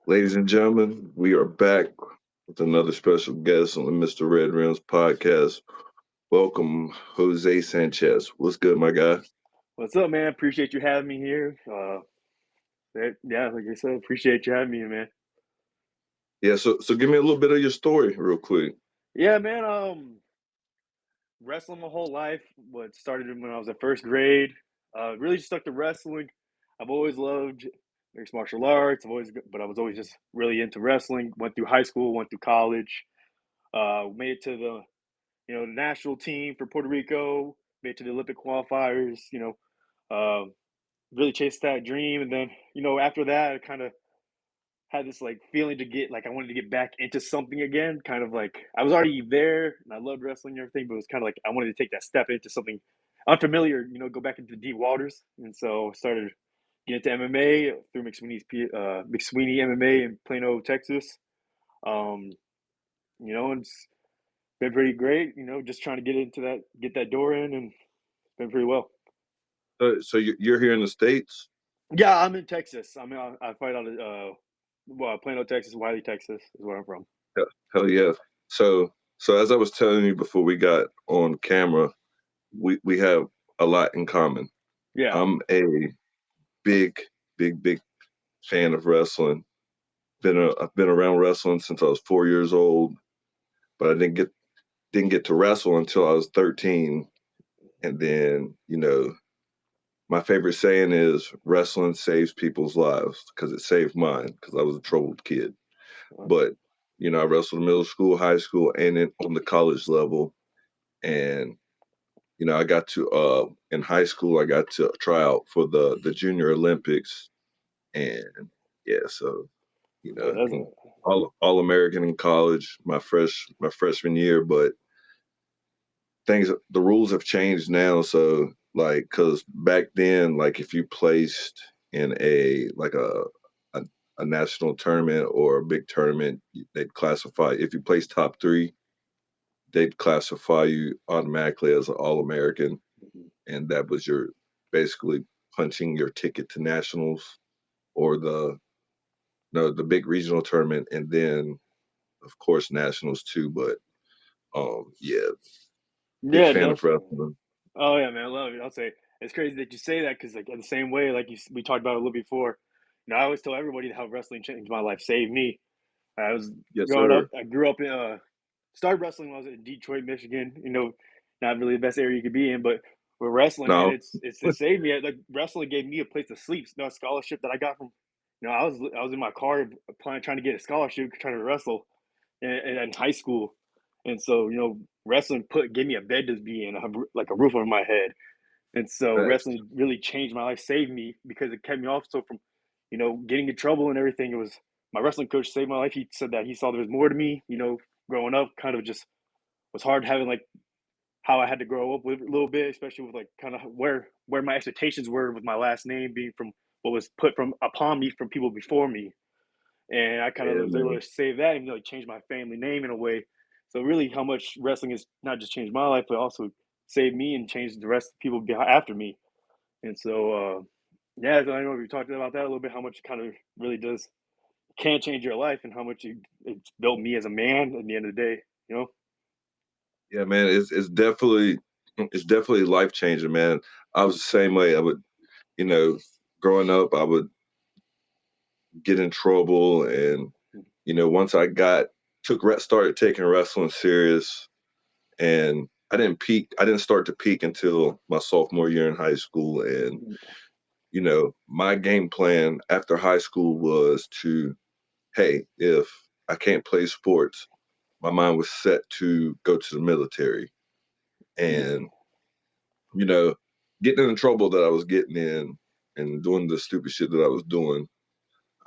Ladies and gentlemen, we are back with another special guest on the Mr. Red Rims podcast. Welcome, Jose Sanchez. What's good, my guy? What's up, man? Appreciate you having me here. Yeah, like I said, appreciate you having me, man. Yeah, so give me a little bit of your story real quick. Yeah, man. Wrestling my whole life. What started when I was in first grade. Really just stuck to wrestling. I've always loved mixed martial arts. But I was always just really into wrestling. Went through high school, went through college. Made it to the national team for Puerto Rico. Made it to the Olympic qualifiers. Really chased that dream, and then after that, I kind of had this like feeling to get like I wanted to get back into something again. Kind of like I was already there and I loved wrestling and everything, but it was kind of like I wanted to take that step into something unfamiliar. Go back into the deep waters, and so I started getting into MMA through McSweeney MMA in Plano, Texas. Um, and it's been pretty great. Just trying to get that door in, and it's been pretty well. So you're here in the States? Yeah, I'm in Texas. I fight out of Plano, Texas. Wiley, Texas is where I'm from. Hell yeah. So as I was telling you before we got on camera, we have a lot in common. Yeah. I'm a big, big fan of wrestling. I've been around wrestling since I was 4 years old, but I didn't get to wrestle until I was 13. And then, my favorite saying is wrestling saves people's lives because it saved mine because I was a troubled kid. But, I wrestled in middle school, high school, and then on the college level. And, I got to, in high school, I got to try out for the Junior Olympics. And yeah, so, Oh, that's in all American in college, my freshman year, but the rules have changed now. So like, cause back then, like if you placed in a, a national tournament or a big tournament, they'd classify, if you placed top three, they'd classify you automatically as an All-American. And that was your basically punching your ticket to nationals or the big regional tournament. And then of course nationals too. But yeah, big yeah, fan of definitely. wrestling. Oh yeah, man, I love it. I'll say it's crazy that you say that because like in the same way, like we talked about it a little before. I always tell everybody how wrestling changed my life, saved me. I was Yes, growing up. sir. I grew up in started wrestling when I was in Detroit, Michigan. Not really the best area you could be in, but with wrestling, man, No. it saved me. Like wrestling gave me a place to sleep. A scholarship that I got from. I was in my car trying to get a scholarship, trying to wrestle in high school, and so wrestling gave me a bed to be in, like a roof over my head, and so Facts. wrestling really changed my life, saved me because it kept me off so from getting in trouble and everything. It was my wrestling coach saved my life. He said that he saw there was more to me. Growing up, kind of just was hard having like how I had to grow up with a little bit, especially with like kind of where my expectations were with my last name being from what was put from upon me from people before me, and I kind of Yeah, was able man. to save that and like change my family name in a way. So really, how much wrestling has not just changed my life, but also saved me and changed the rest of the people after me. And so, yeah, so I know we talked about that a little bit. How much it kind of really can change your life, and how much it's built me as a man. At the end of the day, you know. Yeah, man. It's definitely life changing, man. I was the same way. I would, you know, growing up, I would get in trouble, and once I started taking wrestling serious, and I didn't peak. I didn't start to peak until my sophomore year in high school, and my game plan after high school was to, hey, if I can't play sports, my mind was set to go to the military. Yeah. And, you know, getting in the trouble that I was getting in and doing the stupid shit that I was doing,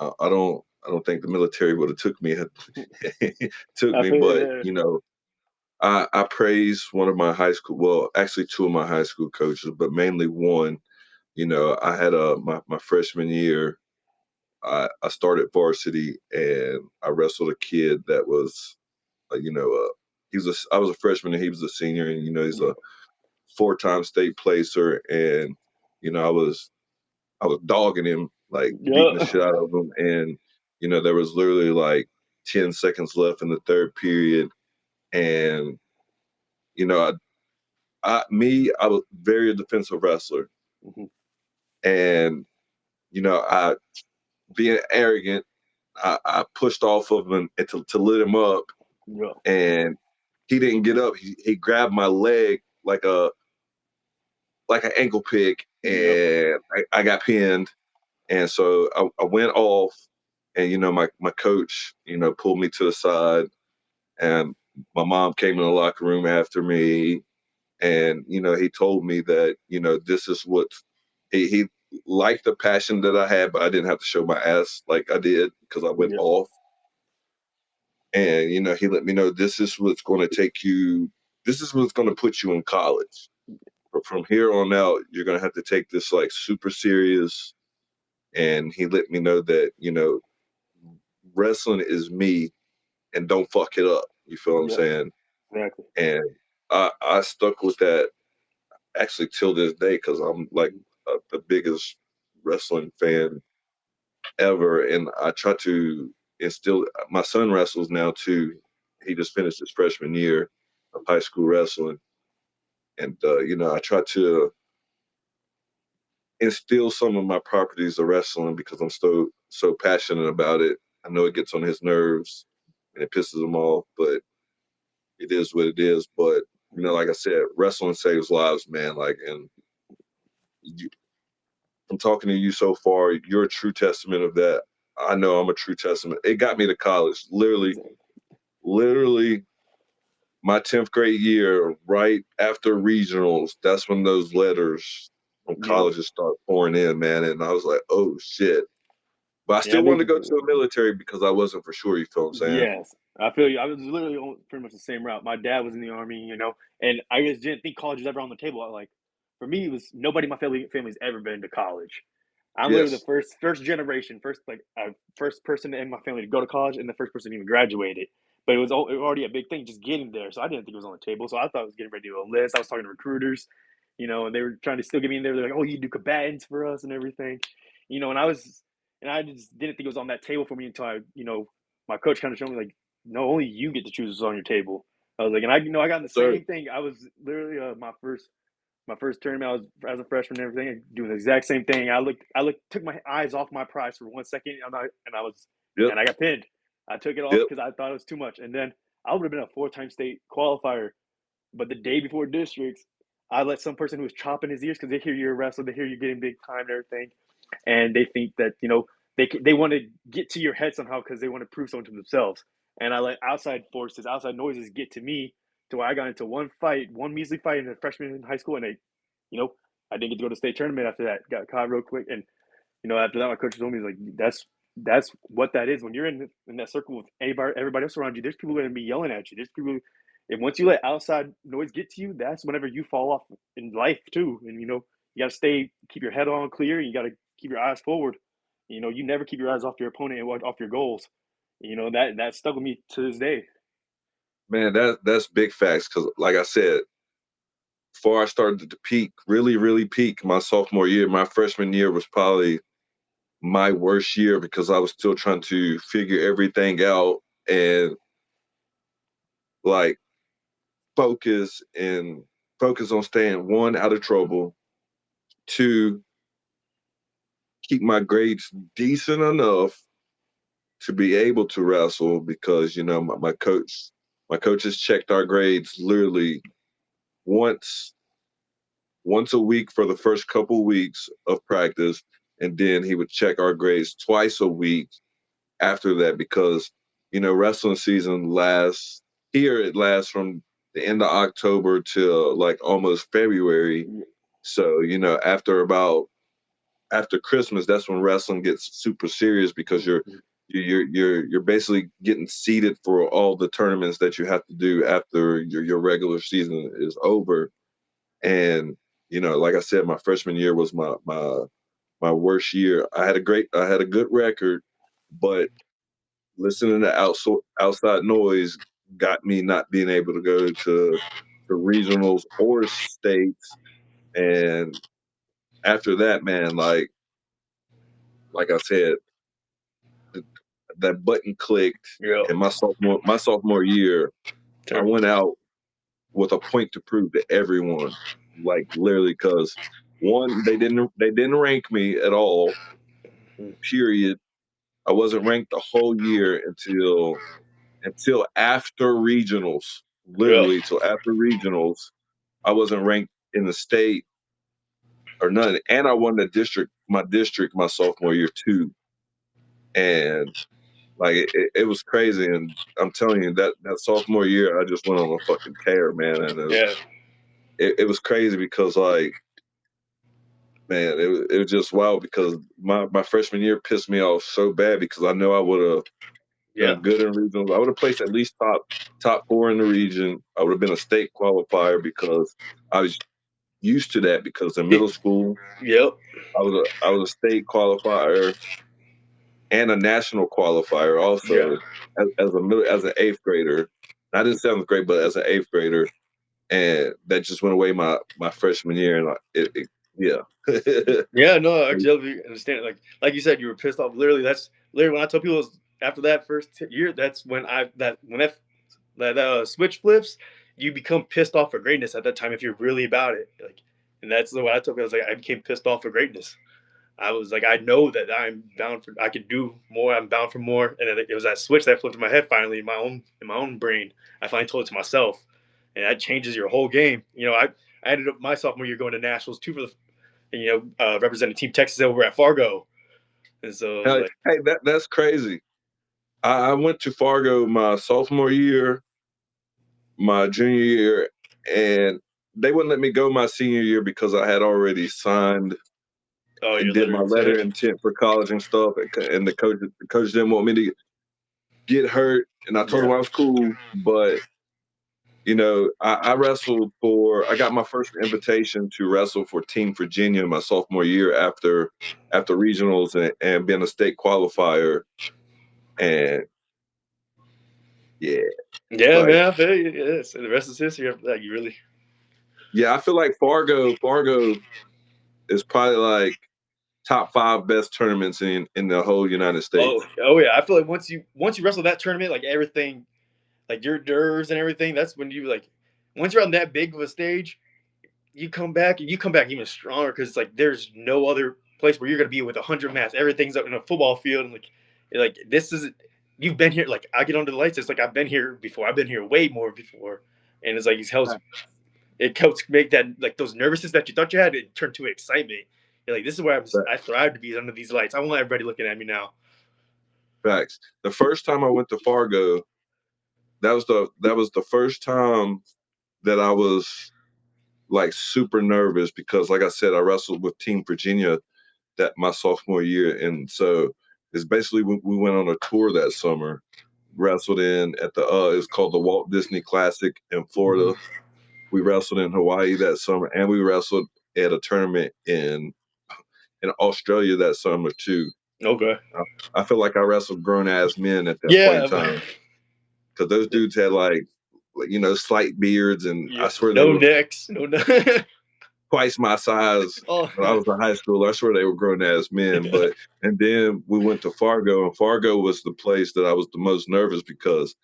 I don't think the military would have took me took I me, feel but yeah. I praise one of my high school, well, actually two of my high school coaches, but mainly one. I had my freshman year, I started varsity and I wrestled a kid that was, I was a freshman and he was a senior, and he's Yeah. a four-time state placer, and I was dogging him, like beating the Yeah. shit out of him, and there was literally like 10 seconds left in the third period, and you know, I was very defensive wrestler, Mhm. and I being arrogant, I pushed off of him and to lit him up, Yeah. and he didn't get up. He grabbed my leg like an ankle pick, Yep. and I got pinned. And so I went off, and my coach, pulled me to the side, and my mom came in the locker room after me, and he told me that this is what he liked the passion that I had, but I didn't have to show my ass like I did because I went Yep. off. And he let me know this is what's going to take you. This is what's going to put you in college. But from here on out, you're going to have to take this like super serious. And he let me know that wrestling is me, and don't fuck it up. You feel what I'm Yep. saying? Exactly. And I stuck with that actually till this day because I'm like the biggest wrestling fan ever, and I try to instill. My son wrestles now too. He just finished his freshman year of high school wrestling, and I try to instill some of my properties of wrestling because I'm so passionate about it. I know it gets on his nerves and it pisses him off, but it is what it is. But like I said, wrestling saves lives, man. Like, and you, from talking to you so far, you're a true testament of that. I know I'm a true testament. It got me to college. Exactly. Literally my 10th grade year, right after regionals, that's when those letters from Yep. colleges start pouring in, man. And I was like, oh shit. But I Yeah, I still think. wanted to go to the military because I wasn't for sure, you feel what I'm saying? Yes, I feel you. I was literally on pretty much the same route. My dad was in the army, and I just didn't think college was ever on the table. Like, for me, it was nobody in my family's ever been to college. I'm literally the Yes. first generation, first person in my family to go to college, and the first person to even graduated. But it was already a big thing just getting there. So I didn't think it was on the table. So I thought I was getting ready to enlist. I was talking to recruiters, and they were trying to still get me in there. They're like, "Oh, you do combatants for us and everything," and I just didn't think it was on that table for me until my coach kind of showed me like, no, only you get to choose what's on your table. I was like, and I got in the Yes, sir. same thing. I was literally my first tournament. I was as a freshman and everything, doing the exact same thing. Took my eyes off my prize for 1 second, Yep. and I got pinned. I took it off Yep. because I thought it was too much, and then I would have been a four-time state qualifier. But the day before districts, I let some person who was chopping his ears because they hear you're a wrestler, they hear you getting big time and everything, and they think that they want to get to your head somehow because they want to prove something to themselves. And I let outside forces, outside noises get to me to where I got into one measly fight in a freshman in high school, and you know, I didn't get to go to state tournament after that. Got caught real quick, and after that, my coach told me like that's what that is when you're in that circle with everybody else around you. There's people going to be yelling at you. There's people, and once you let outside noise get to you, that's whenever you fall off in life too. And you got to keep your head on clear. You got to keep your eyes forward. You never keep your eyes off your opponent and off your goals. That stuck with me to this day. Man, that's big facts because like I said, before I started to peak, really, really peak my sophomore year, my freshman year was probably my worst year because I was still trying to figure everything out and like focus on staying one out of trouble, two, keep my grades decent enough to be able to wrestle because my coaches checked our grades literally once once a week for the first couple weeks of practice, and then he would check our grades twice a week after that because wrestling season lasts here. It lasts from the end of October till like almost February. So after Christmas, that's when wrestling gets super serious because you're basically getting seeded for all the tournaments that you have to do after your regular season is over. And like I said, my freshman year was my worst year. I had a good record, but listening to outside noise got me not being able to go to regionals or states. And after that, man, like I said, that button clicked Yep. in my sophomore year. I Turn. went out with a point to prove to everyone, like literally, because one, they didn't rank me at all. Period. I wasn't ranked the whole year until after regionals. Yep. Literally till after regionals, I wasn't ranked in the state or none. And I won my district my sophomore year too. And like it was crazy. And I'm telling you that sophomore year, I just went on a fucking tear, man. And Yeah. it was crazy because like man, it was just wild because my freshman year pissed me off so bad because I know I would have Yeah. done good in regionals. I would have placed at least top four in the region. I would have been a state qualifier because I was used to that because in middle school Yep. I was a state qualifier and a national qualifier Yeah. also as an eighth grader. Not in seventh grade, but as an eighth grader, and that just went away my freshman year, and yeah. Yeah, no, I totally understand. Like you said, you were pissed off. Literally, that's literally when I tell people after that first year, that's when that switch flips, you become pissed off for greatness at that time if you're really about it. Like, and that's the way I took it. I was like, I became pissed off for greatness. I was like, I know that I'm bound for. I could do more. I'm bound for more. And then it was that switch that flipped in my head finally in my own brain. I finally told it to myself, and that changes your whole game. I ended up my sophomore year going to nationals too for the representing Team Texas over at Fargo. And so it was Hey, like, hey, that's crazy. I went to Fargo my sophomore year, my junior year, and they wouldn't let me go my senior year because I had already signed oh, and your did letter my of letter intent. of intent for college and stuff. And the coach didn't want me to get hurt, and I told Yeah. him I was cool. But I wrestled for. I got my first invitation to wrestle for Team Virginia my sophomore year after regionals and being a state qualifier. And yeah, Yeah, like man, I feel you. Yes, and the rest is history after that. You really. yeah, I feel like Fargo is probably like top five best tournaments in the whole United Oh, States. oh yeah. I feel like once you wrestle that tournament, like everything, like your nerves and everything, that's when you like. Once you're on that big of a stage, you come back even stronger because like there's no other place where you're gonna be with 100 mats. Everything's up in a football field, and like this is you've been here. Like I get under the lights, it's like I've been here before. I've been here way more before, and it's like it helps make that like those nervousness that you thought you had it turn to excitement. You're like, this is where I thrive to be under these lights. I want everybody looking at me now. Facts. The first time I went to Fargo, that was the first time that I was like super nervous because, like I said, I wrestled with Team Virginia that my sophomore year, and so it's basically we went on a tour that summer, wrestled in at it's called the Walt Disney Classic in Florida. We wrestled in Hawaii that summer, and we wrestled at a tournament in Australia that summer too. Okay. I, I feel like I wrestled grown ass men at that point in Yeah. time because those dudes had slight beards, and Yeah. I swear they No were necks. No. twice my size Oh. when I was in high school. I swear they were grown ass men. And then we went to Fargo, and Fargo was the place that I was the most nervous because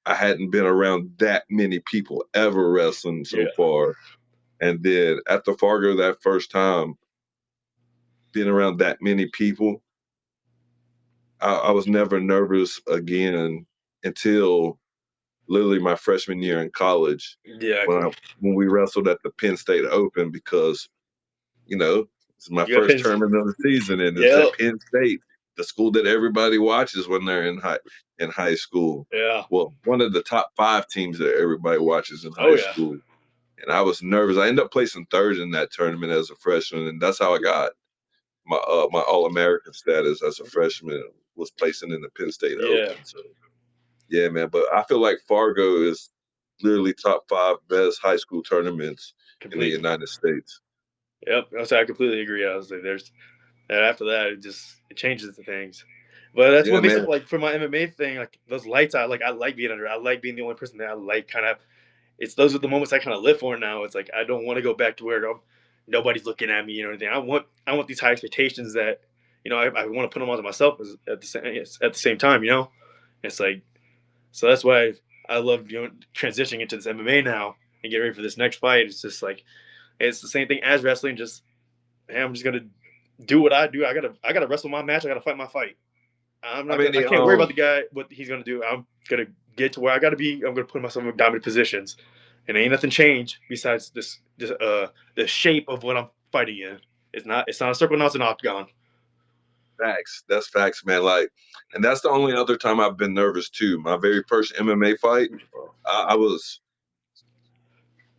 I hadn't been around that many people ever wrestling Yeah. so far. And then at the Fargo that first time, being around that many people, I was never nervous again until literally my freshman year in college Yeah. when I when we wrestled at the Penn State Open because it's my You got first pins. tournament of the season, and it's Yeah. at Penn State, the school that everybody watches when they're in high school. Yeah. Well, one of the top five teams that everybody watches in Oh high yeah. school. And I was nervous. I ended up placing third in that tournament as a freshman, and that's how I got my All American status as a freshman. Was placing in the Penn State Yeah. Open. So yeah, man. But I feel like Fargo is literally top five best high school tournaments in the Completely. United States. Yep. I completely agree. I was like, there's and after that, it changes the things. But that's Yeah, what makes man. it like for my MMA thing, like those lights. I like being under. I like being the only person that I like. Kind of, it's those are the moments I kind of live for now. It's like I don't want to go back to where nobody's looking at me, anything. I want these high expectations that I want to put them onto myself at the same time. It's like so that's why I love transitioning into this MMA now and get ready for this next fight. It's just like it's the same thing as wrestling. Just hey, I'm just gonna do what I do. I gotta wrestle my match. I gotta fight my fight. I mean, I the can't worry about the guy what he's gonna do. I'm gonna get to where I gotta be. I'm gonna put myself in dominant positions, and ain't nothing changed besides the shape of what I'm fighting in. It's not a circle. Now it's an octagon. facts. That's facts, man. Like, and that's the only other time I've been nervous too. My very first MMA fight, I was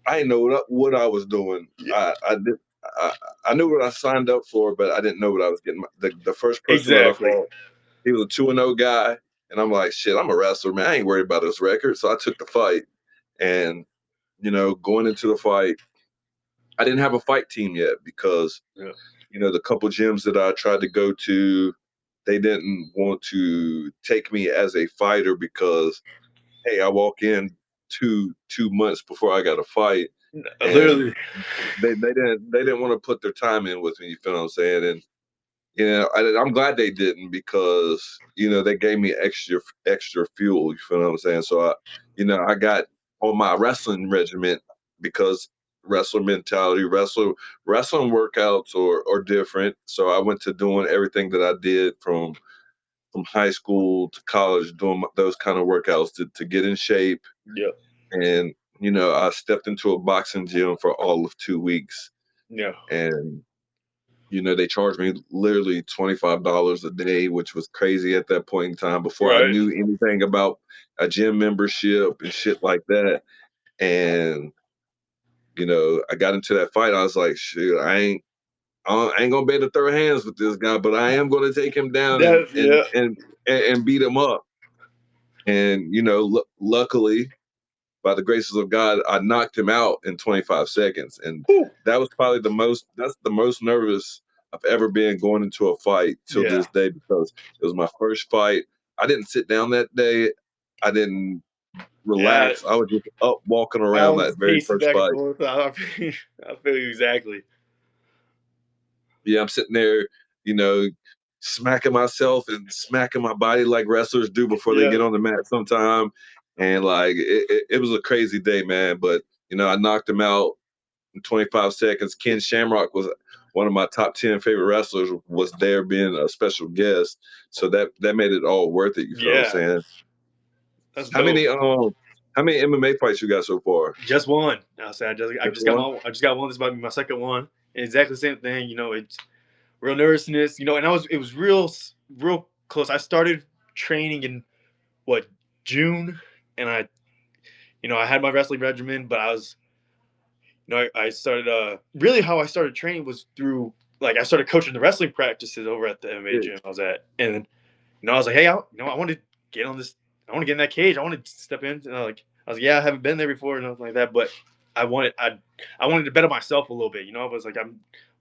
I didn't know what I was doing. Yeah, I did. I, I knew what I signed up for, but I didn't know what I was getting. The first person that I exactly. fought, he was a 2-0 guy, and I'm like, shit, I'm a wrestler, man. I ain't worried about this record. So I took the fight, and going into the fight, I didn't have a fight team yet because Yeah. the couple gyms that I tried to go to, they didn't want to take me as a fighter because hey, I walk in 2 months before I got a fight, and Literally. they didn't want to put their time in with me. You feel what I'm saying? And I'm glad they didn't because they gave me extra fuel. You feel what I'm saying? So I got on my wrestling regiment because wrestler mentality, wrestling workouts are different. So I went to doing everything that I did from high school to college, doing those kind of workouts to get in shape. Yeah. And I stepped into a boxing gym for all of 2 weeks, Yeah. and they charged me literally $25 a day, which was crazy at that point in time before I Right. knew anything about a gym membership and shit like that. And I got into that fight. I was like, shoot, I ain't gonna be able to throw hands with this guy, but I am gonna take him down and That's and yeah. and and beat him up. And luckily, by the graces of God, I knocked him out in 25 seconds, and Whew. that was probably the most. That's the most nervous I've ever been going into a fight till Yeah. this day because it was my first fight. I didn't sit down that day. I didn't Yeah. relax. I was just up walking I around was that very pacing first back and fight. forth. I feel you exactly. Yeah, I'm sitting there, you know, smacking myself and smacking my body like wrestlers do before they Yeah. get on the mat sometime. And like it was a crazy day, man. But I knocked him out in 25 seconds. Ken Shamrock was one of my top 10 favorite wrestlers, was there being a special guest. So that made it all worth it, you feel what I'm Yeah. saying? That's How dope. many how many MMA fights you got so far? Just one. I said I Just just got one? my I just got one. This about to be my second one. And exactly the same thing. It's real nervousness. And it was real close. I started training in what June, and I had my wrestling regimen, but I started really how I started training was through like I started coaching the wrestling practices over at the MMA Yeah, gym I was at, and I was like, hey, I want to get on this. I want to get in that cage. I want to step in. And I was like, yeah, I haven't been there before and nothing like that. But I wanted to bet on myself a little bit. I was like,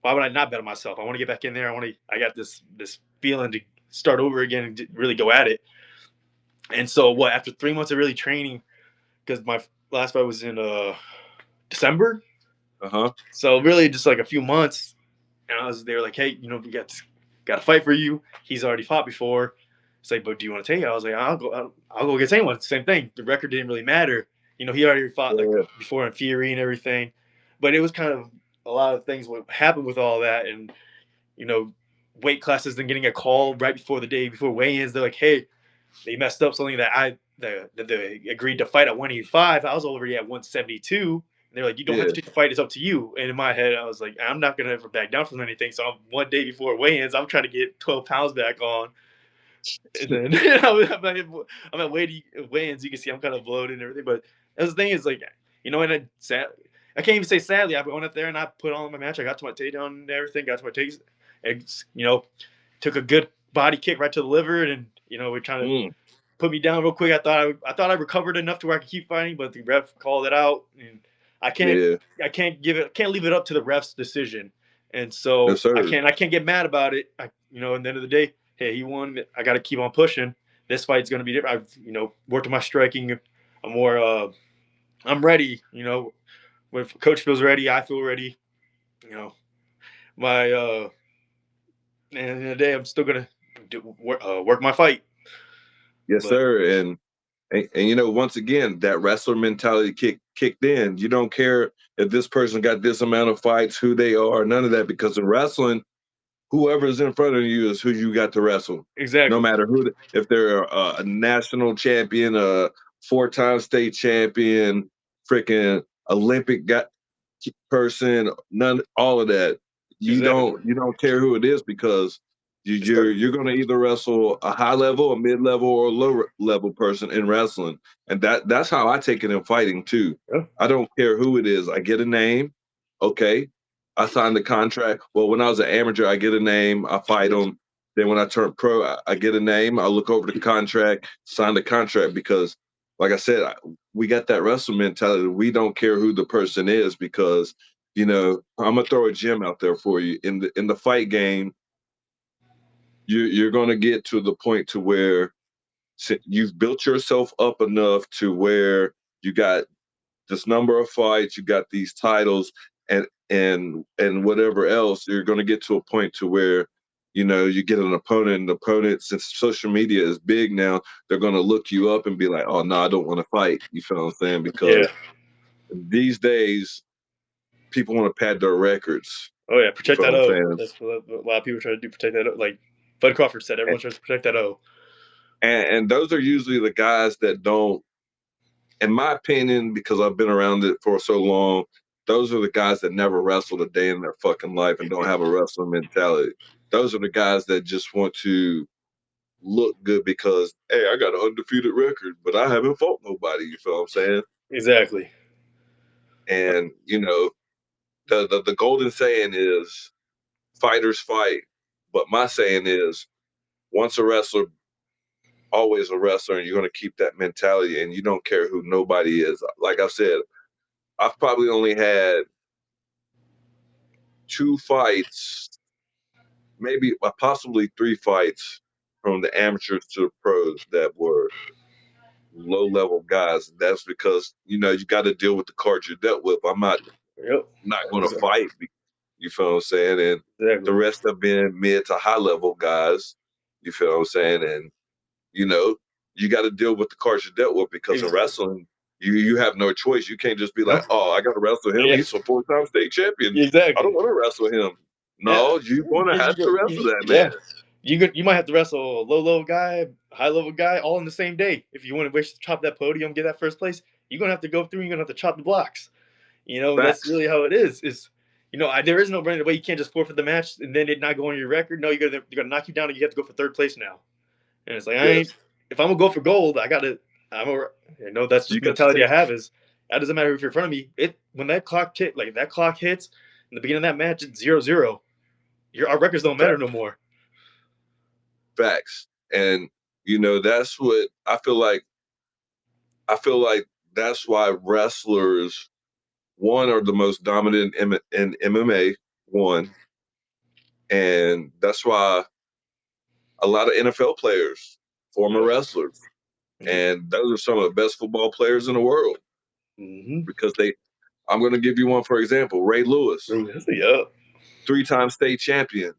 why would I not bet on myself? I want to get back in there. I got this feeling to start over again and really go at it. And so after 3 months of really training, because my last fight was in December, uh-huh. so really just like a few months, and they were like, hey, we got a fight for you. He's already fought before. It's like, but do you want to take it? I was like, I'll go against anyone. Same thing. The record didn't really matter. He already fought like Yeah, before in Fury and everything, but it was kind of a lot of things what happened with all that, and you know, weight classes and getting a call right before the day before weigh-ins. They're like, hey, they messed up something that they agreed to fight at 185. I was already at 172. And they're like, you don't have yeah. to take the fight. It's up to you. And in my head, I was like, I'm not going to ever back down from anything. So I'm one day before weigh-ins. I'm trying to get 12 pounds back on. And then I'm at weigh-ins. You can see I'm kind of bloated and everything. But that's the thing is like, and I can't even say sadly. I went up there and I put on my match. I got to my takedown and everything. Got to my takes. And, took a good body kick right to the liver. And, we're trying to Mm, put me down real quick. I thought I recovered enough to where I could keep fighting, but the ref called it out, and I can't yeah. I can't leave it up to the ref's decision, and No, so sir. I can't get mad about it. In the end of the day, hey, he won. I got to keep on pushing. This fight's gonna be different. I've worked on my striking. I'm more I'm ready. When coach feels ready, I feel ready. You know my And at the end of the day, I'm still gonna work my fight. Yes, But sir. And you know, once again, that wrestler mentality kicked in. You don't care if this person got this amount of fights, who they are, none of that, because in wrestling, whoever's in front of you is who you got to wrestle. No exactly, matter who, if they're a national champion, a four-time state champion, freaking Olympic person, none, all of that. exactly. You don't care who it is because It's the, you're going to either wrestle a high level, a mid level, or a low level person in wrestling, and that's how I take it in fighting too. yeah, I don't care who it is. I get a name, okay. I signed the contract. Well, when I was an amateur, I get a name, I fight them. Then when I turn pro, I get a name, I look over the contract, sign the contract because, like I said, we got that wrestling mentality. We don't care who the person is because, you know, I'm gonna throw a gem out there for you. In the fight game, you're gonna get to the point to where you've built yourself up enough to where you got this number of fights, you got these titles, and whatever else. You're gonna get to a point to where, you know, you get an opponent, and the opponent, since social media is big now, they're gonna look you up and be like, oh no, I don't want to fight. You feel what I'm saying? yeah. Because these days people want to pad their records. Oh yeah, You protect feel that what I'm O. saying? That's what a lot of people try to do. Protect that O. Like Bud Crawford said, everyone tries to protect that O. And those are usually the guys that don't, in my opinion, because I've been around it for so long, those are the guys that never wrestled a day in their fucking life and don't have a wrestling mentality. Those are the guys that just want to look good because, hey, I got an undefeated record, but I haven't fought nobody. You feel what I'm saying? Exactly. And you know, the golden saying is fighters fight, but my saying is once a wrestler, always a wrestler, and you're going to keep that mentality, and you don't care who nobody is. Like I said, I've probably only had two fights, maybe possibly three fights from the amateurs to the pros that were low level guys. That's because, you know, you got to deal with the cards you're dealt with. I'm Yep. not going to fight. You feel what I'm saying? And the Exactly. rest have been mid to high level guys. You feel what I'm saying? And you know, you got to deal with the cards you're dealt with because in Exactly. wrestling, you have no choice. You can't just be No. like, oh, I got to wrestle him. Yeah. He's a four-time state champion. I don't Exactly. want to wrestle him. Yeah. No, you're going to Because have to wrestle that yeah. man. You might have to wrestle a low level guy, high level guy, all in the same day. If you want to wish to chop that podium, get that first place, you're gonna have to go through. You're gonna have to chop the blocks. That's Facts. really how it is. There is no running away. You can't just forfeit the match and then it not go on your record. No, you're gonna knock you down and you have to go for third place now. And it's like I ain't. Yes. If I'm gonna go for gold, I gotta. I'm a. That's You just got to mentality take I have. Is that doesn't matter if you're in front of me. It when that clock hits in the beginning of that match, it's 0-0. Our records don't matter no facts. more. Facts. And, you know, that's what I feel like. I feel like that's why wrestlers, one, are the most dominant in MMA, one. And that's why a lot of NFL players, former Yep. wrestlers, and those are some of the best football players in the world Mm-hmm. because they. I'm going to give you one for example. Ray Lewis, Yep. three-time state champion.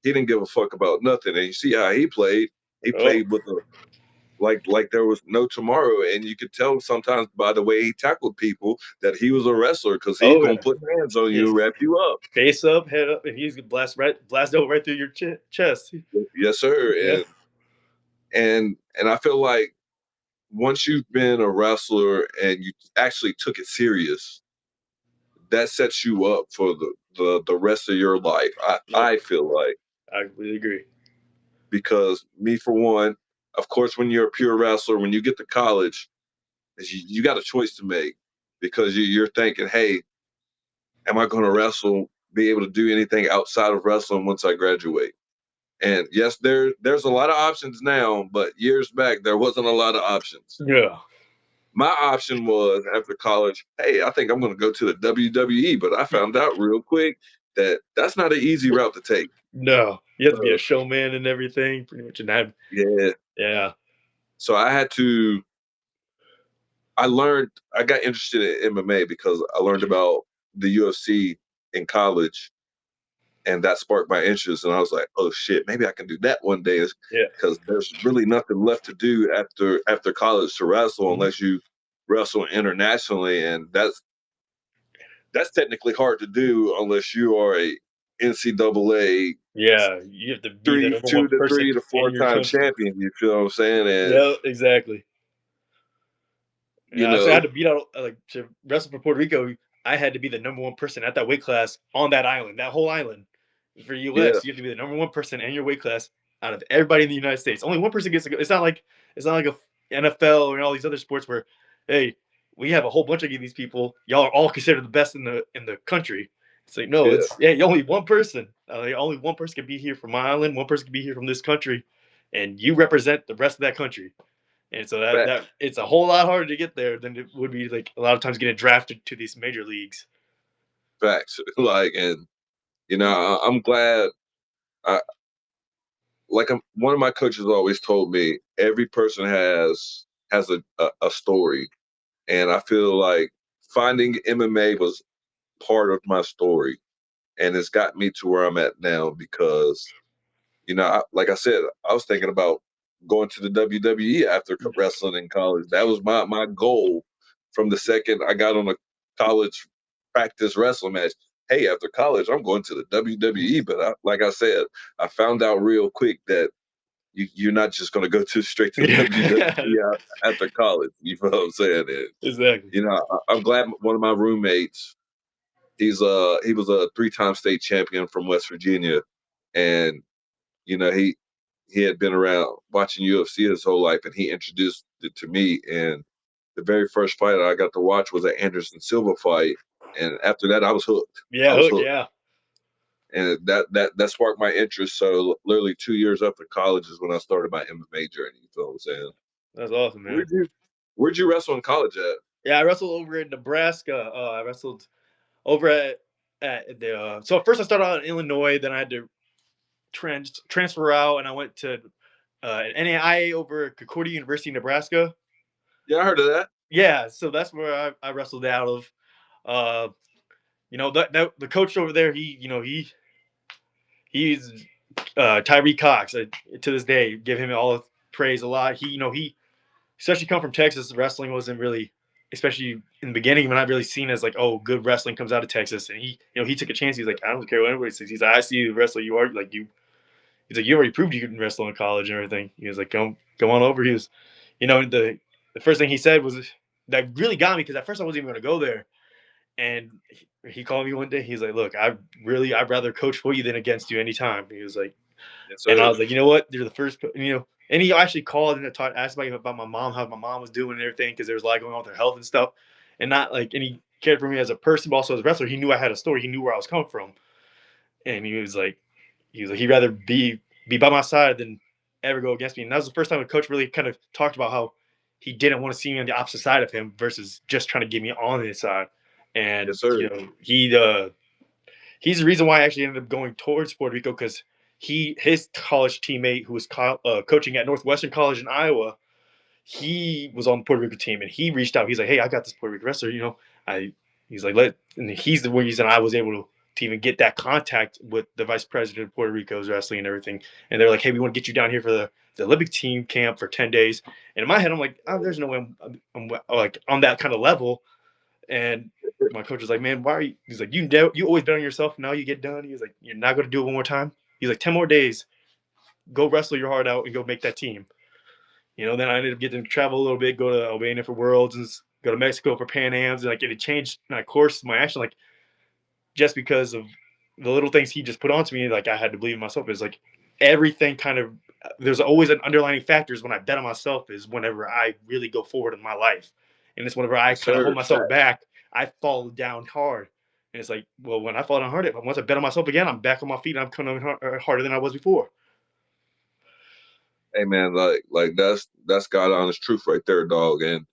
He didn't give a fuck about nothing, and you see how he played. He Oh. played with a like there was no tomorrow, and you could tell sometimes by the way he tackled people that he was a wrestler because he's Oh going yeah. to put hands on you His and wrap you up. face up, head up, and he's blast over right through your chest. Yes, sir. Yeah. And I feel like once you've been a wrestler and you actually took it serious, that sets you up for the rest of your life. Yep. I feel like I completely agree. because me for one, of course, when you're a pure wrestler, when you get to college, you got a choice to make because you're thinking, hey, am I going to wrestle? Be able to do anything outside of wrestling once I graduate? And yes, there's a lot of options now, but years back there wasn't a lot of options. Yeah. My option was after college, hey, I think I'm going to go to the WWE, but I found out real quick that that's not an easy route to take. No, you have to be a So, showman and everything, pretty much. And that, yeah, yeah, so I had to. I got interested in MMA because I learned about the UFC in college, and that sparked my interest. And I was like, oh shit, maybe I can do that one day, Yeah. because there's really nothing left to do after college to wrestle Mhm. unless you wrestle internationally, and that's technically hard to do unless you are a NCAA Yeah, you have to be the number one person three to in four your time country. champion. You feel what I'm saying? And Yeah, exactly. you Yeah, so I know, had to beat out like to wrestle for Puerto Rico. I had to be the number one person at that weight class on that island, that whole island. For yeah, US, you have to be the number one person in your weight class out of everybody in the United States. Only one person gets to go. It's not like a NFL or all these other sports where, hey, we have a whole bunch of these people. Y'all are all considered the best in the country. It's like no, yeah, it's only one person. Only one person can be here from my island. One person can be here from this country, and you represent the rest of that country. And so that facts, it's a whole lot harder to get there than it would be like a lot of times getting drafted to these major leagues. facts. Like, and I'm glad. I one of my coaches always told me every person has a story, and I feel like finding MMA was part of my story, and it's got me to where I'm at now because like I said, I was thinking about going to the WWE after wrestling in college. That was my goal from the second I got on a college practice wrestling match. Hey, after college, I'm going to the WWE. But like I said, I found out real quick that you're not just going to go to straight to the Yeah, WWE after college. You know what I'm saying? And, exactly. I'm glad one of my roommates. He was a 3 time state champion from West Virginia, and he had been around watching UFC his whole life, and he introduced it to me. And the very first fight I got to watch was an Anderson Silva fight, and after that, I was hooked. I Yeah, was hook. hooked, Yeah, and that sparked my interest. So literally 2 years after college is when I started my MMA journey. You feel what I'm saying? that's awesome, man. Where'd you Where'd you wrestle in college at? Yeah, I wrestled over in Nebraska. I wrestled over at the. So first I started out in Illinois, then I had to transfer out, and I went to an NAIA over at Concordia University, Nebraska. Yeah, I heard of that. Yeah, so that's where I wrestled out of. Uh, that the coach over there, he's Tyree Cox. To this day, give him all the praise a lot. He especially come from Texas. Wrestling wasn't really, especially in the beginning, not really seen as like, oh, good wrestling comes out of Texas. And he took a chance. He's like, I don't care what anybody says. He's like, I see you wrestler. You are like you. He's like, you already proved you can wrestle in college and everything. He was like, come on over. He was, the first thing he said was that really got me because at first I wasn't even going to go there. And he called me one day. He's like, look, I'd rather coach for you than against you anytime. He was like, Yes, and I sir. was like, you know what? You're the first, And he actually called and asked about my mom, how my mom was doing and everything, because there was a lot going on with her health and stuff. And not like, and he cared for me as a person, but also as a wrestler. He knew I had a story. He knew where I was coming from. And he'd rather be by my side than ever go against me. And that was the first time a coach really kind of talked about how he didn't want to see me on the opposite side of him versus just trying to get me on his side. And Yes, sir. he's the reason why I actually ended up going towards Puerto Rico because his college teammate who was coaching at Northwestern College in Iowa, he was on the Puerto Rico team and he reached out. He's like, hey, I got this Puerto Rico wrestler. I he's like and he's the reason I was able to even get that contact with the vice president of Puerto Rico's wrestling and everything. And they're like, hey, we want to get you down here for the Olympic team camp for 10 days. And in my head, I'm like, oh, there's no way I'm like on that kind of level. And my coach was like, "Man, why are you?" He's like, "You always bet on yourself. Now you get done." He's like, "You're not going to do it one more time." He's like, "10 more days. Go wrestle your heart out and go make that team." Then I ended up getting to travel a little bit, go to Albania for Worlds, and go to Mexico for Pan Am's, and like it changed my course, my action, like just because of the little things he just put onto me. Like I had to believe in myself. It's like everything kind of there's always an underlining factors when I bet on myself is whenever I really go forward in my life. And it's whenever I Yes, kind of hold sir. myself back, I fall down hard. And it's like, well, when I fall down hard, once I bet on myself again, I'm back on my feet and I'm coming harder than I was before. Hey man, like that's God honest truth right there, dog. And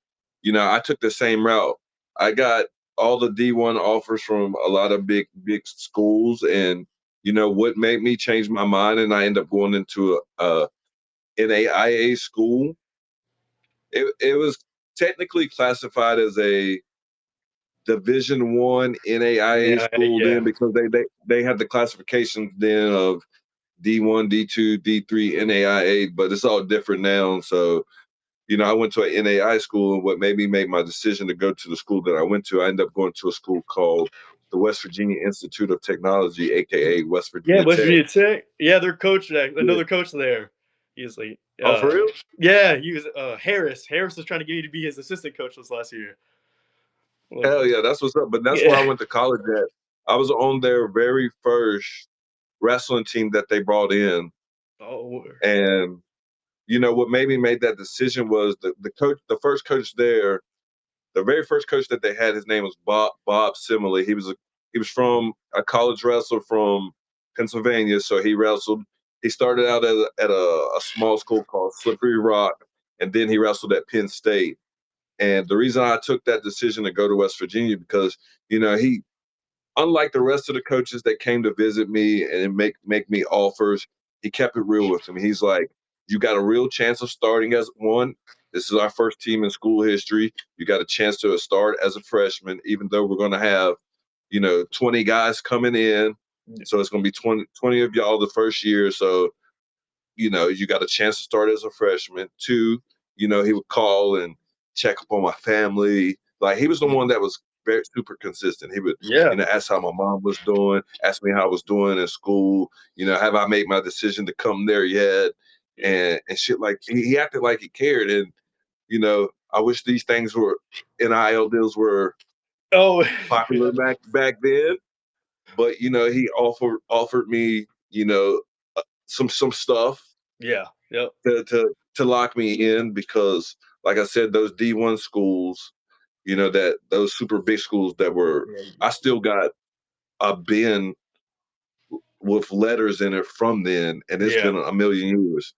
I took the same route. I got all the D1 offers from a lot of big schools, and what made me change my mind, and I end up going into a NAIA school. It was technically classified as a Division I NAIA Yeah, school yeah. then, because they had the classifications then of D1, D2, D3, NAIA, but it's all different now. So, I went to an NAI school, and what made me make my decision to go to the school that I went to, I ended up going to a school called the West Virginia Institute of Technology, aka West Yeah, Virginia West Tech. Virginia Tech. Yeah, their coach, Yeah. another coach there. He's like, Oh, for real? yeah, he was Harris. Harris was trying to get me to be his assistant coach this last year. Like, Hell yeah, that's what's up. But that's where I yeah. went to college at. I was on their very first wrestling team that they brought in, Oh, and what made me make that decision was the coach, the first coach there, the very first coach that they had. His name was Bob Simile. He was from a college wrestler from Pennsylvania, so he wrestled. He started out at a small school called Slippery Rock, and then he wrestled at Penn State. And the reason I took that decision to go to West Virginia, because he, unlike the rest of the coaches that came to visit me and make me offers, he kept it real with me. He's like, "You got a real chance of starting as one. This is our first team in school history. You got a chance to start as a freshman, even though we're going to have, 20 guys coming in. So it's going to be 20 of y'all the first year. So you got a chance to start as a freshman. Two, he would call and check up on my family. Like, he was the one that was very super consistent. He would, yeah, ask how my mom was doing, ask me how I was doing in school. Have I made my decision to come there yet? yeah. And shit, like, he acted like he cared. And I wish these things were NIL deals were Oh, popular back then. But he offered me some stuff yeah, yep, to lock me in, because, like I said, those D1 schools, that those super big schools that were, yeah, I still got a bin with letters in it from then, and it's yeah, been a million years.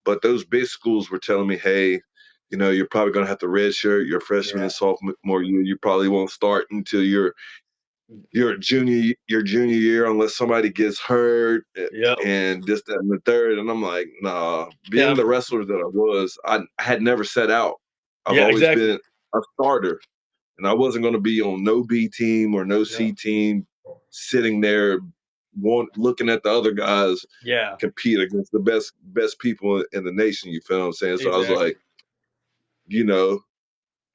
But those big schools were telling me, hey, you're probably going to have to redshirt your freshman yeah, and sophomore year. You probably won't start until your junior year, unless somebody gets hurt, yep, and this, that, and the third. And I'm like, nah. yeah, Being the wrestler that I was, I had never set out. I've yeah, always exactly. been a starter, and I wasn't going to be on no B team or no Yeah, C team, sitting there, looking at the other guys yeah, compete against the best people in the nation. You feel what I'm saying? So I was exactly. like, you know,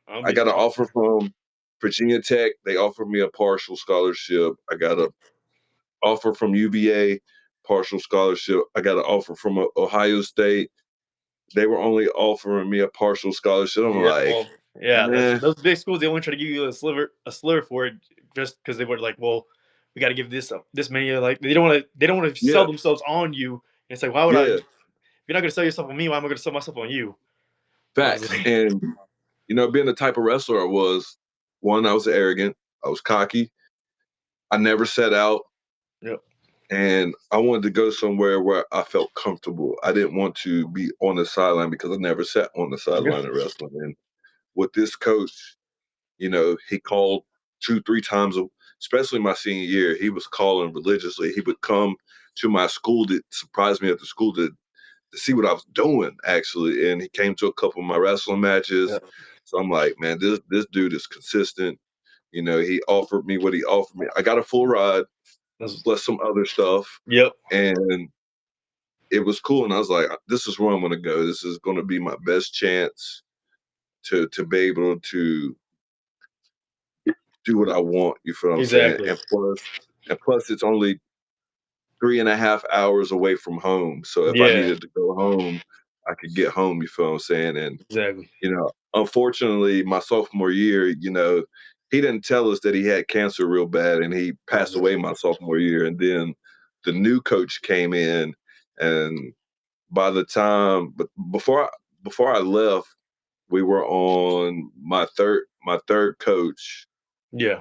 I'm I just got an offer from Virginia Tech. They offered me a partial scholarship. I got a offer from UVA, partial scholarship. I got an offer from Ohio State. They were only offering me a partial scholarship. I'm yeah, like, well, yeah. That's eh, those big schools. They only try to give you a sliver for it, just because they were like, well, we got to give this many. Like they don't want to sell yeah, themselves on you. And it's like, why would I? yeah, If you're not going to sell yourself on me, why am I going to sell myself on you? I was facts. like, And being the type of wrestler I was, one, I was arrogant, I was cocky, I never set out, yep, and I wanted to go somewhere where I felt comfortable. I didn't want to be on the sideline, because I never sat on the yep, sideline of wrestling. And with this coach, he called 2, 3 times, especially my senior year. He was calling religiously. He would come to my school to surprise me at the school to see what I was doing, actually. And he came to a couple of my wrestling matches. yep. So I'm like, man, this dude is consistent. He offered me what he offered me. I got a full ride That's, plus some other stuff, yep, and it was cool. And I was like, this is where I'm going to go. This is going to be my best chance to be able to do what I want. You feel what I'm saying? exactly. And plus, it's only 3.5 hours away from home. So if I Yeah, needed to go home, I could get home. You feel what I'm saying? And exactly. unfortunately, my sophomore year, he didn't tell us that he had cancer real bad, and he passed away my sophomore year. And then the new coach came in, and by the time, but before I left, we were on my third coach. Yeah,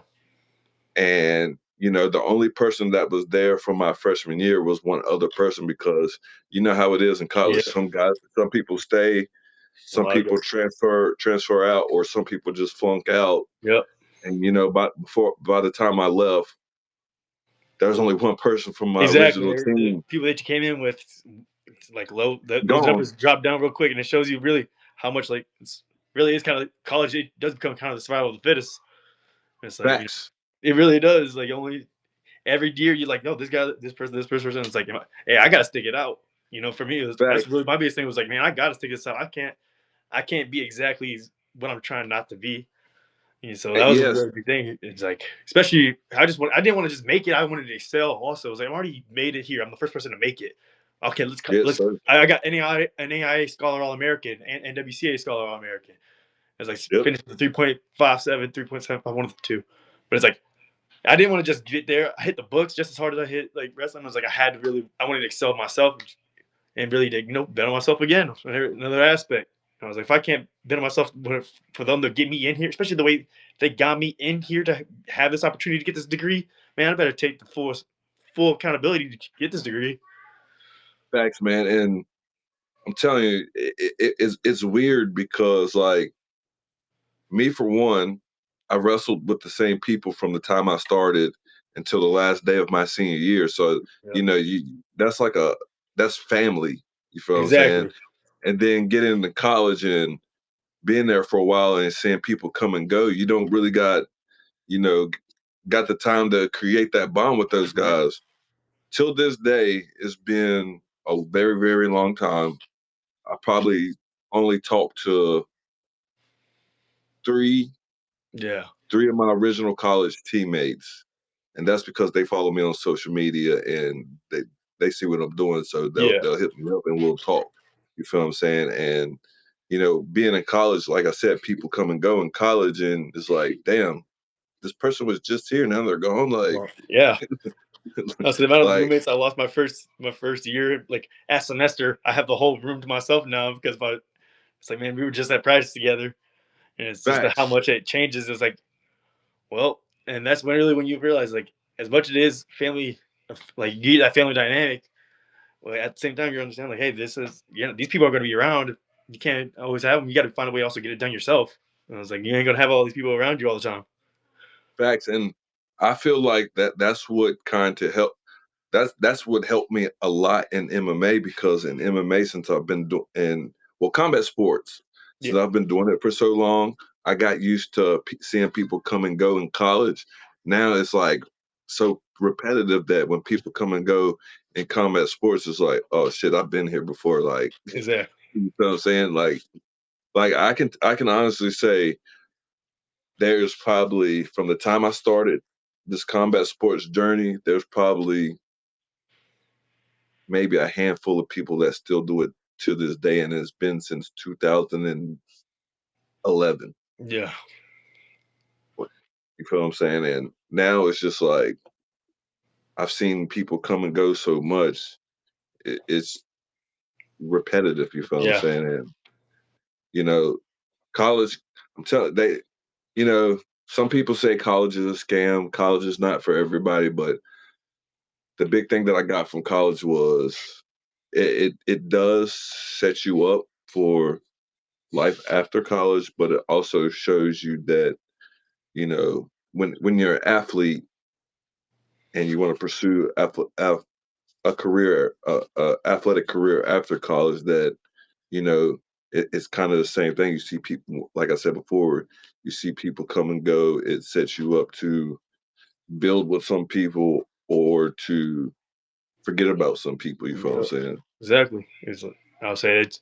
And the only person that was there from my freshman year was one other person, because you know how it is in college. yeah. Some people stay, A some lot of people guys. transfer out, or some people just flunk out. Yep. And by the time I left, there was only one person from my Exactly. original The team people that you came in with, it's like low. Those gone. numbers drop down real quick, and it shows you really how much like it's really is kind of college. It does become kind of the survival of the fittest. It's like, Facts. it really does. Like, only every year you're like, no, this guy, this person. It's like, hey, I gotta stick it out. For me, that's Facts. really my biggest thing was like, man, I gotta stick this out. I can't be exactly what I'm trying not to be. So that was a Yes. really big thing. It's like, especially, I didn't want to just make it. I wanted to excel. Also, it was like, I already made it here. I'm the first person to make it. Okay, Yes, let's. sir. I got NAIA Scholar All American and WCA Scholar All American. It's like Yep. finished with 3.57, 3.75, one of the two. But it's like, I didn't want to just get there. I hit the books just as hard as I hit like wrestling. I was like, I wanted to excel myself and really to, bet on myself again. Another aspect. I was like, if I can't bet on myself for them to get me in here, especially the way they got me in here to have this opportunity to get this degree, man, I better take the full accountability to get this degree. Facts, man. And I'm telling you, it's weird because, like, me for one, I wrestled with the same people from the time I started until the last day of my senior year. So, Yeah. that's family. You feel what I'm saying? Exactly. And then getting into college and being there for a while and seeing people come and go, you don't really you know, got the time to create that bond with those Right. guys. Till this day, it's been a very, very long time. I probably only talked to three Yeah. of my original college teammates, and that's because they follow me on social media and they see what I'm doing, so Yeah. they'll hit me up and we'll talk. You feel what I'm saying? And being in college, like I said, people come and go in college, and it's like, damn, this person was just here, now they're gone. Like, Well, yeah. So the amount of like roommates I lost my first year, like at semester, I have the whole room to myself now because it's like, man, we were just at practice together, and it's just how facts, much it changes. It's like, well, and that's when you realize, like, as much as it is family, like, you get that family dynamic. Well, at the same time, you understand, like, hey, these people are going to be around. You can't always have them. You got to find a way to also get it done yourself. And I was like, you ain't gonna have all these people around you all the time. facts, and I feel like that's what kind of help. That's what helped me a lot in MMA, because in MMA, since I've been doing combat sports, Yeah, since I've been doing it for so long, I got used to seeing people come and go in college. Now it's like so repetitive that when people come and go in combat sports, it's like, oh shit, I've been here before. Like, is there? you know what I'm saying? Like I can honestly say there's probably, from the time I started this combat sports journey, there's probably maybe a handful of people that still do it to this day, and it's been since 2011. Yeah, You feel what I'm saying? And now it's just like I've seen people come and go so much, it's repetitive. You feel what I'm yeah, saying? And you know, college. I'm telling you know, some people say college is a scam. College is not for everybody, but the big thing that I got from college was it does set you up for life after college, but it also shows you that, when you're an athlete and you want to pursue a career, athletic career after college, that you know it's kind of the same thing. You see people, like I said before, you see people come and go. It sets you up to build with some people or to forget about some people. You feel what I'm yeah. saying? Exactly. I'll say it's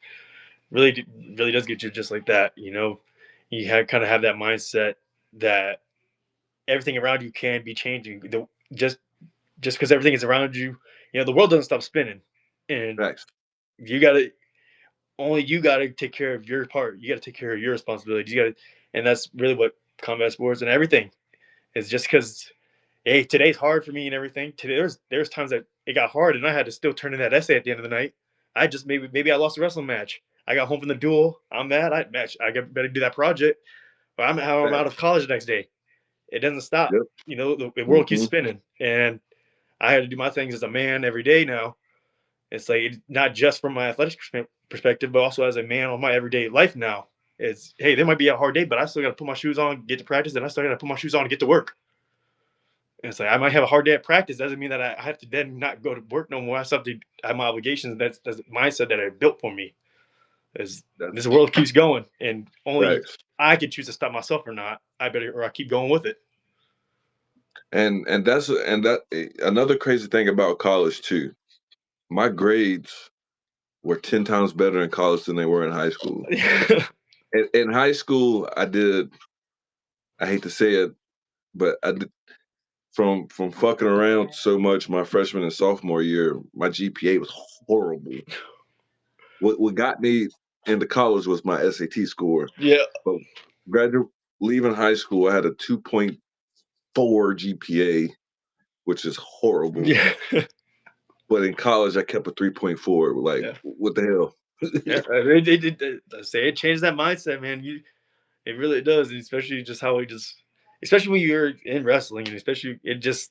really does get you just like that. You kind of have that mindset that everything around you can be changing. Just because everything is around you, the world doesn't stop spinning, and Facts. you gotta you gotta take care of your part. You gotta take care of your responsibilities. And that's really what combat sports and everything is. Just because, hey, today's hard for me and everything. Today, there's times that it got hard, and I had to still turn in that essay at the end of the night. I just maybe I lost a wrestling match. I got home from the duel. I'm mad. Better do that project. But I'm out Facts. of college the next day. It doesn't stop. Yep. The world keeps Hmm. spinning, and I had to do my things as a man every day now. It's like not just from my athletic perspective, but also as a man on my everyday life now. It's, hey, there might be a hard day, but I still got to put my shoes on, get to practice, and I still got to put my shoes on and get to work. And it's like I might have a hard day at practice. Doesn't mean that I have to then not go to work no more. I have my obligations. That's the mindset that I built for me. As That's this world keeps going, and only facts. I can choose to stop myself or not. I keep going with it. And that another crazy thing about college too. My grades were 10 times better in college than they were in high school. In high school, I hate to say it, but I did, from fucking around so much my freshman and sophomore year, my GPA was horrible. What got me into college was my SAT score. Yeah. But leaving high school, I had a 2.4 GPA, which is horrible. Yeah. But in college, I kept a 3.4. Like, Yeah. what the hell? Yeah. They say it changed that mindset, man. It really does, and especially just how especially when you're in wrestling, and especially the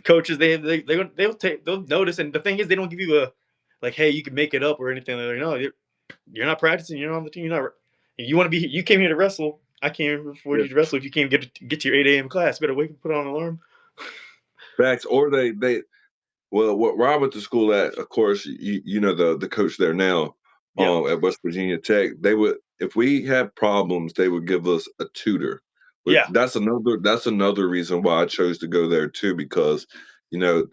coaches, they'll notice, and the thing is, they don't give you a like, hey, you can make it up or anything. They're like, no, you're not practicing. You're not on the team. You're not. You want to be. You came here to wrestle. I came here for Yeah. you to wrestle. If you can't get to your 8 a.m. class, better wake up, put on an alarm. Facts. Or well, what Rob went to school at, of course, you know the coach there now, Yeah. at West Virginia Tech. They would, if we had problems, they would give us a tutor. But Yeah. that's another reason why I chose to go there too, because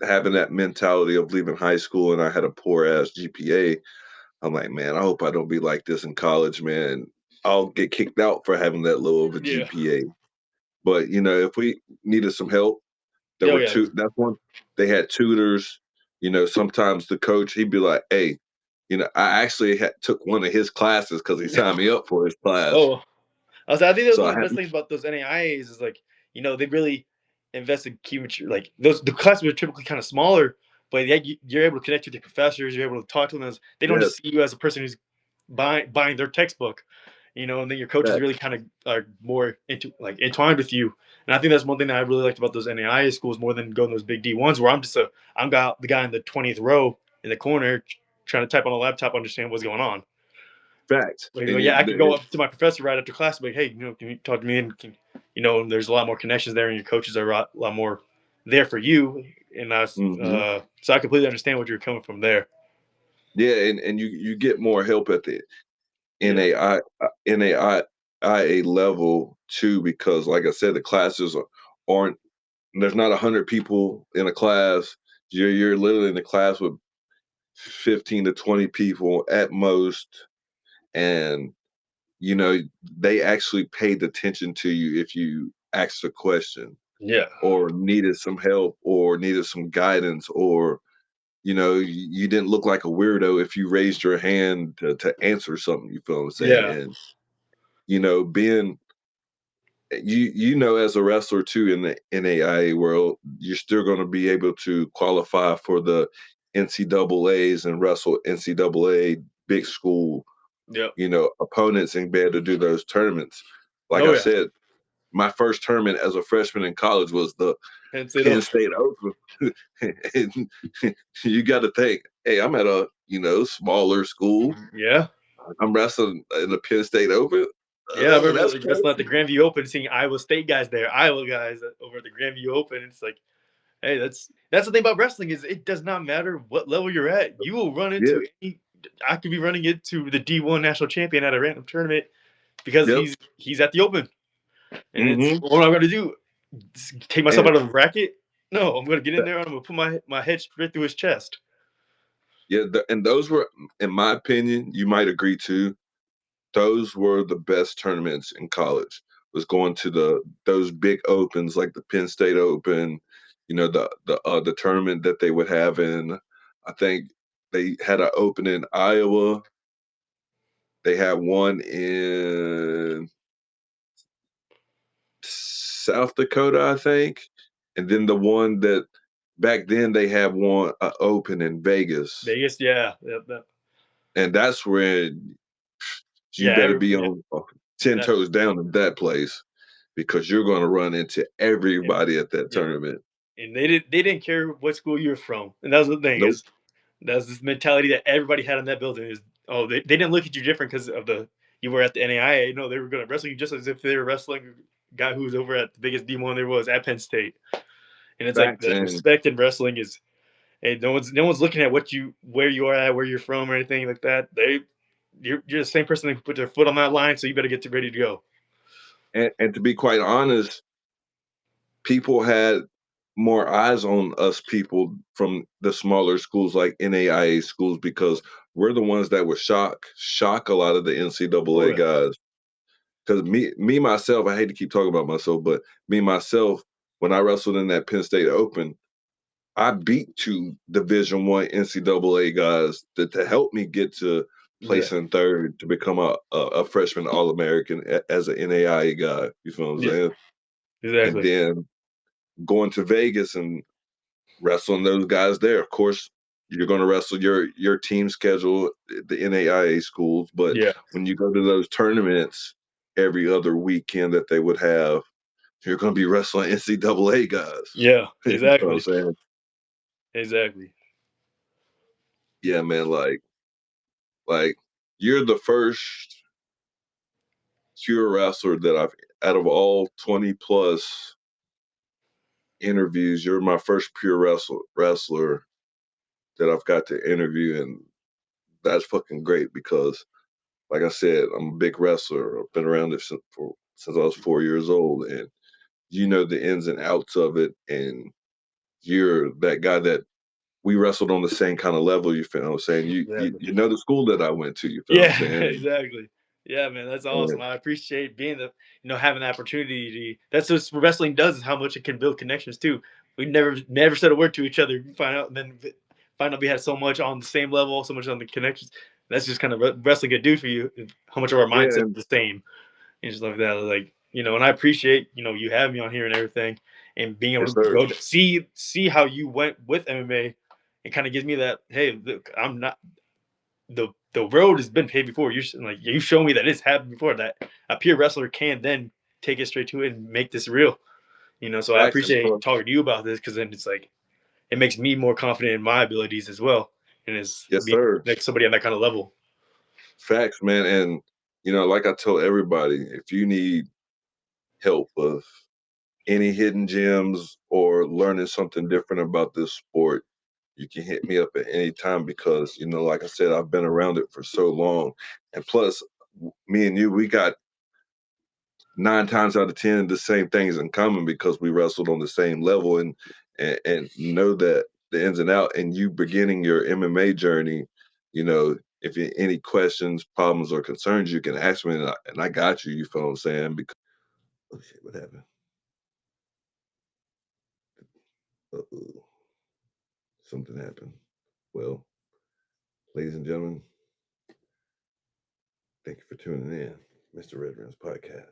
having that mentality of leaving high school and I had a poor ass GPA. I'm like, man, I hope I don't be like this in college, man. I'll get kicked out for having that low of a Yeah. GPA. But if we needed some help, there Oh were yeah. two. That's one. They had tutors. Sometimes the coach he'd be like, "Hey, I actually took one of his classes because he signed me up for his class." Oh, I think that was So one I of the had, best things about those NAIAs is like, they really invest in key mature, like the classes are typically kind of smaller, but yeah, you're able to connect with your professors, you're able to talk to them as they don't yes, just see you as a person who's buying their textbook, and then your coaches that, really kind of are more entwined with you. And I think that's one thing that I really liked about those NAIA schools more than going to those big D1s where the guy in the 20th row in the corner trying to type on a laptop, understand what's going on. facts. Like, And yeah, I could go up to my professor right after class, and be like, hey, can you talk to me? And there's a lot more connections there, and your coaches are a lot more there for you. And mhm. so I completely understand what you're coming from there. Yeah, and you get more help at the Yeah, NAI NAIA level too, because like I said, the classes aren't. There's not 100 people in a class. You're literally in the class with 15 to 20 people at most, and they actually paid attention to you if you asked a question yeah, or needed some help or needed some guidance, or you didn't look like a weirdo if you raised your hand to answer something. You feel what I'm saying? yeah, And being as a wrestler too in the NAIA world, you're still going to be able to qualify for the NCAA's and wrestle NCAA big school, yeah. opponents and be able to do those tournaments. Like Oh I yeah, said, my first tournament as a freshman in college was the Penn State Penn Open. State Open. And you got to think, hey, I'm at a smaller school. Yeah, I'm wrestling in the Penn State Open. yeah. I remember That's like wrestling at the crazy. Grandview Open, seeing Iowa State guys there, Iowa guys over at the Grandview Open. It's like, hey, that's the thing about wrestling is it does not matter what level you're at. You will run Yeah. into any. I could be running into the D1 national champion at a random tournament because Yep. he's at the Open, and it's Hmm. what am I going to do? Take myself And out of the bracket? No, I'm going to get in there and I'm going to put my head straight through his chest. yeah, and those were, in my opinion, you might agree too. Those were the best tournaments in college. Was going to those big opens like the Penn State Open, the tournament that they would have in. I think they had an open in Iowa. They had one in South Dakota, I think, and then the one that back then they had one open in Vegas, Vegas, yeah, and that's where you yeah, better be yeah, on 10 that, toes down in that place because you're going to run into and, everybody at that yeah, tournament. and they didn't care what school you're from, and that was the thing Nope. is that's this mentality that everybody had in that building is they didn't look at you different because of you were at the NAIA. No, they were going to wrestle you just as if they were wrestling a guy who was over at the biggest D1 there was at Penn State. And it's like Facts. the And respect in wrestling is, hey, no one's looking at where you are at, where you're from, or anything like that. You're the same person that can put their foot on that line, so you better get ready to go. and to be quite honest, people had more eyes on us people from the smaller schools like NAIA schools because we're the ones that would shock a lot of the Oh NCAA yeah. guys. Because me myself, I hate to keep talking about myself, but me myself, when I wrestled in that Penn State Open, I beat two Division I NCAA guys to help me get to Yeah. placing third to become a freshman All American as an NAIA guy. You feel what I'm Yeah. saying? And Exactly. then going to Vegas and wrestling those guys there. Of course, you're going to wrestle your team schedule at the NAIA schools, but Yeah. when you go to those tournaments every other weekend that they would have, you're going to be wrestling NCAA guys. Yeah. You know what I'm Exactly. saying? Exactly. Yeah, man. Like you're the first pure wrestler that I've out of all 20 plus interviews. You're my first pure wrestler that I've got to interview, and that's fucking great because like I said, I'm a big wrestler. I've been around it since I was 4 years old, and you know the ins and outs of it. And you're that guy that we wrestled on the same kind of level. You feel what I'm saying? Exactly. You know the school that I went to. You feel what I'm Yeah, saying? exactly. Yeah, man, that's And, awesome. I appreciate being having the opportunity. That's what wrestling does is how much it can build connections too. We never said a word to each other. We find out, and then find out we had so much on the same level, so much on the connections. That's just kind of wrestling could do for you. How much of our yeah, mindset and is the same and just like that. Like and I appreciate you having me on here and everything, and being able yes, to sir. go to see how you went with MMA. It kind of gives me that. Hey, look, I'm not the road has been paved before. You show me that it's happened before. That a peer wrestler can then take it straight to it and make this real. So I Facts and appreciate talking to you about this because then it's like it makes me more confident in my abilities as well, and is yes, being sir. like somebody on that kind of level. Facts, man. And like I tell everybody, if you need help with any hidden gems or learning something different about this sport, you can hit me up at any time because, like I said, I've been around it for so long. And plus, me and you, we got 9 times out of 10 the same things in common because we wrestled on the same level and know that the ins and out. And you beginning your MMA journey, if you any questions, problems, or concerns, you can ask me, and I got you. You feel what I'm saying? Because oh shit, what happened? Uh-oh. Something happened. Well, ladies and gentlemen, thank you for tuning in, Mr. Red Rims Podcast.